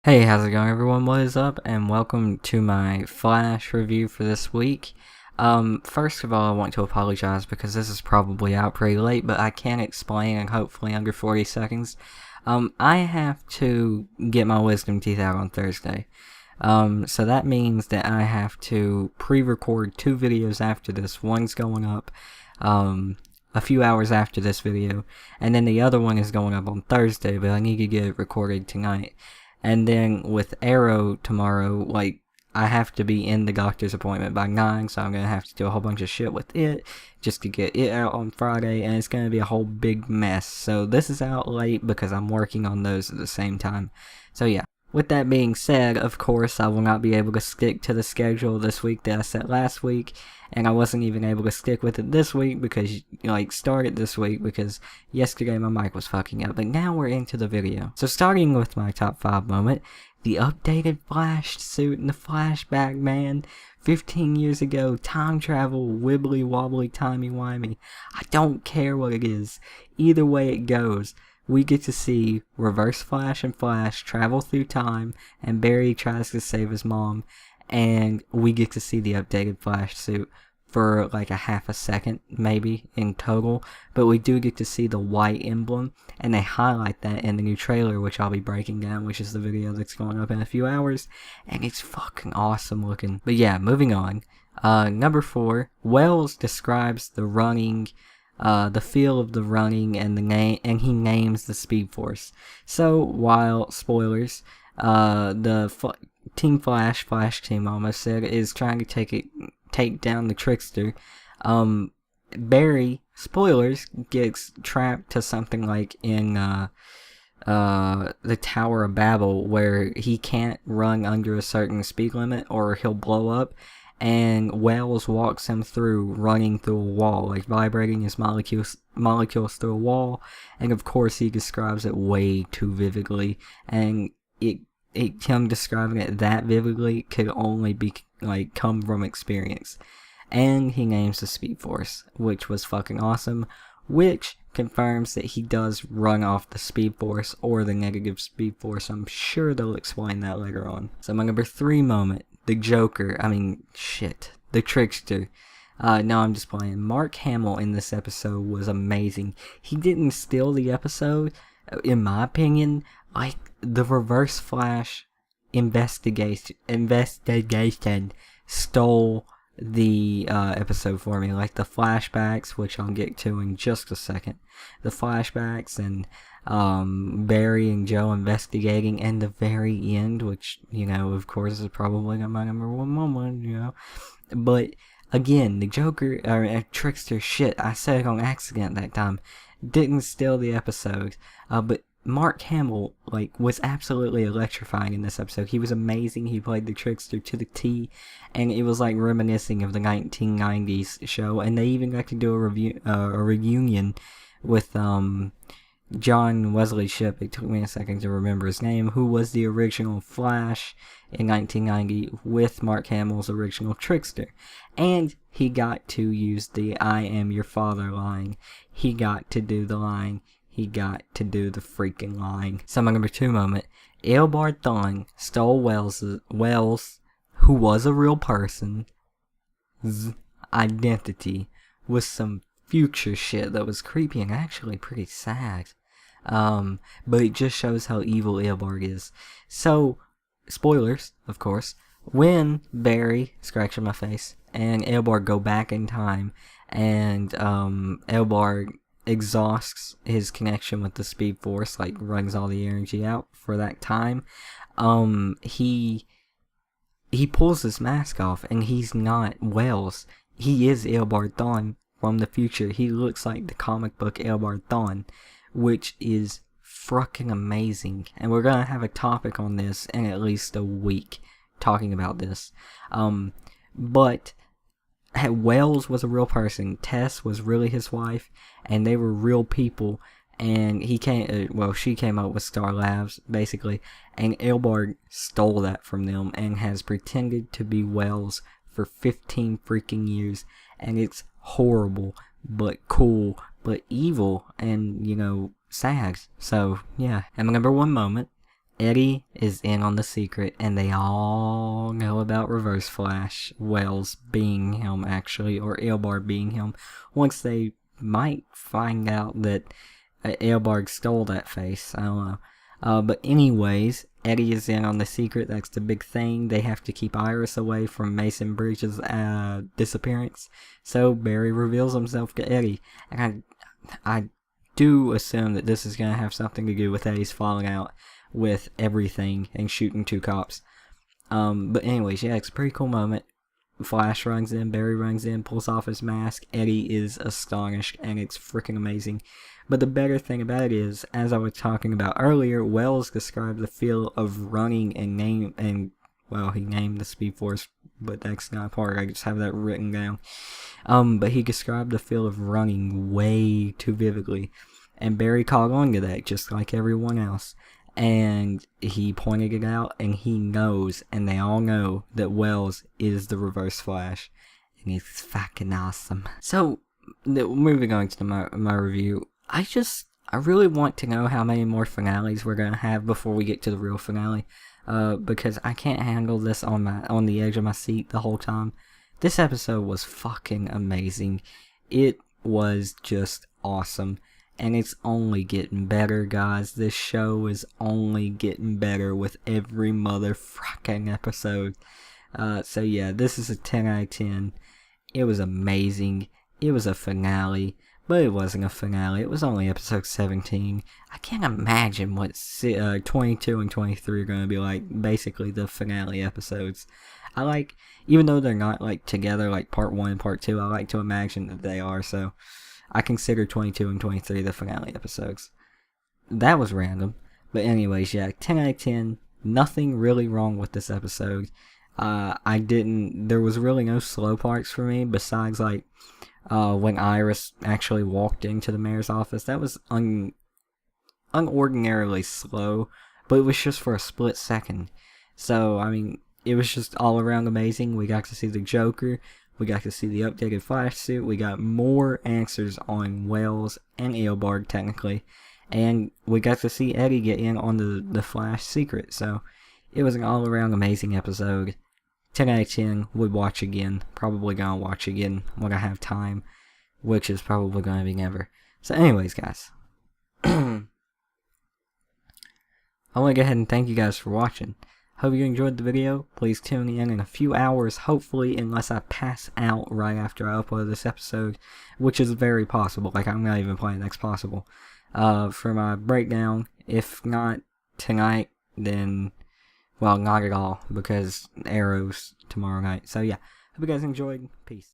Hey, how's it going everyone? What is up? And welcome to my Flash review for this week. First of all, I want to apologize because this is probably out pretty late, but I can explain in hopefully under 40 seconds. I have to get my wisdom teeth out on Thursday. So that means that I have to pre-record 2 videos after this. One's going up, a few hours after this video, and then the other one is going up on Thursday, but I need to get it recorded tonight. And then with Arrow tomorrow, I have to be in the doctor's appointment by 9, so I'm going to have to do a whole bunch of shit with it just to get it out on Friday, and it's going to be a whole big mess. So this is out late because I'm working on those at the same time. So yeah. With that being said, of course, I will not be able to stick to the schedule this week that I set last week, and I wasn't even able to stick with it this week because, started this week because yesterday my mic was fucking up, but now we're into the video. So starting with my top 5 moment, the updated Flash suit and the flashback, man. 15 years ago, time travel, wibbly wobbly, timey wimey. I don't care what it is. Either way it goes. We get to see Reverse Flash and Flash travel through time, and Barry tries to save his mom, and we get to see the updated Flash suit for like a half a second, maybe, in total, but we do get to see the white emblem, and they highlight that in the new trailer, which I'll be breaking down, which is the video that's going up in a few hours, and it's fucking awesome looking. But yeah, moving on. Number 4, Wells describes the running, the feel of the running and the name, and he names the Speed Force. So while spoilers, Team Flash Team almost said, is trying to take down the Trickster. Barry, spoilers, gets trapped to something like in the Tower of Babel, where he can't run under a certain speed limit or he'll blow up. And Wells walks him through running through a wall, like vibrating his molecules through a wall, and of course he describes it way too vividly, and him describing it that vividly could only be come from experience. And he names the Speed Force, which was fucking awesome, which confirms that he does run off the Speed Force or the negative Speed Force. I'm sure they'll explain that later on. So my number 3 moment, the Trickster. No, I'm just playing. Mark Hamill in this episode was amazing. He didn't steal the episode, in my opinion. Like, the Reverse Flash investigation stole the episode for me. Like the flashbacks, which I'll get to in just a second. The flashbacks and Barry and Joe investigating, and the very end, which, of course is probably not my number 1 moment, But again, the Trickster, shit, I said it on accident that time, didn't steal the episode, but Mark Hamill, was absolutely electrifying in this episode. He was amazing. He played the Trickster to the T, and it was reminiscing of the 1990s show, and they even got to do a reunion with John Wesley Shipp. It took me a second to remember his name, who was the original Flash in 1990 with Mark Hamill's original Trickster. And he got to use the "I am your father" line. He got to do the line. He got to do the freaking line. So my number 2 moment, LBar stole Wells, who was a real person's identity, with some future shit that was creepy and actually pretty sad. But it just shows how evil LBar is. So, spoilers, of course, when Barry, scratching my face, and LBar go back in time, and LBar exhausts his connection with the Speed Force, runs all the energy out for that time, he pulls his mask off, and he's not Wells. He is LBar Thawne from the future. He looks like the comic book LBar Thawne, which is fucking amazing. And we're gonna have a topic on this in at least a week, talking about this. But Wells was a real person. Tess was really his wife, and they were real people. And she came up with Star Labs, basically, and LBar stole that from them and has pretended to be Wells for 15 freaking years, and it's horrible, but cool, but evil, and, sad. So, yeah. And my number 1 moment, Eddie is in on the secret, and they all know about Reverse Flash, Wells being him, actually, or LBar being him, once they might find out that LBar stole that face. I don't know. But anyways, Eddie is in on the secret. That's the big thing. They have to keep Iris away from Mason Bridges' disappearance. So Barry reveals himself to Eddie. And I do assume that this is going to have something to do with Eddie's falling out with everything and shooting 2 cops. But anyways, yeah, it's a pretty cool moment. Flash runs in, Barry runs in, pulls off his mask. Eddie is astonished, and it's freaking amazing. But the better thing about it is, as I was talking about earlier, Wells described the feel of running well, he named the Speed Force, but that's not part. I just have that written down. But he described the feel of running way too vividly, and Barry caught on to that, just like everyone else. And he pointed it out, and he knows, and they all know, that Wells is the Reverse Flash. And he's fucking awesome. So, moving on to my review, I really want to know how many more finales we're going to have before we get to the real finale. Because I can't handle this on the edge of my seat the whole time. This episode was fucking amazing. It was just awesome. And it's only getting better, guys. This show is only getting better with every motherfucking episode. So yeah, this is a 10 out of 10. It was amazing. It was a finale, but it wasn't a finale. It was only episode 17. I can't imagine what 22 and 23 are going to be like, basically the finale episodes. Even though they're not like together like part 1 and part 2, I like to imagine that they are, so I consider 22 and 23 the finale episodes. That was random. But anyways, yeah, 10 out of 10. Nothing really wrong with this episode. There was really no slow parts for me, besides like, when Iris actually walked into the mayor's office. That was unordinarily slow, but it was just for a split second. So, I mean, it was just all around amazing. We got to see the Joker. We got to see the updated Flash suit. We got more answers on Wells and LBar, technically. And we got to see Eddie get in on the Flash secret. So, it was an all-around amazing episode. 10 out of 10. Would watch again. Probably gonna watch again when I have time. Which is probably gonna be never. So anyways, guys. I want to go ahead and thank you guys for watching. Hope you enjoyed the video. Please tune in a few hours, hopefully, unless I pass out right after I upload this episode, which is very possible. Like, I'm not even playing next possible. For my breakdown. If not tonight, then, well, not at all, because Arrow's tomorrow night. So yeah, hope you guys enjoyed. Peace.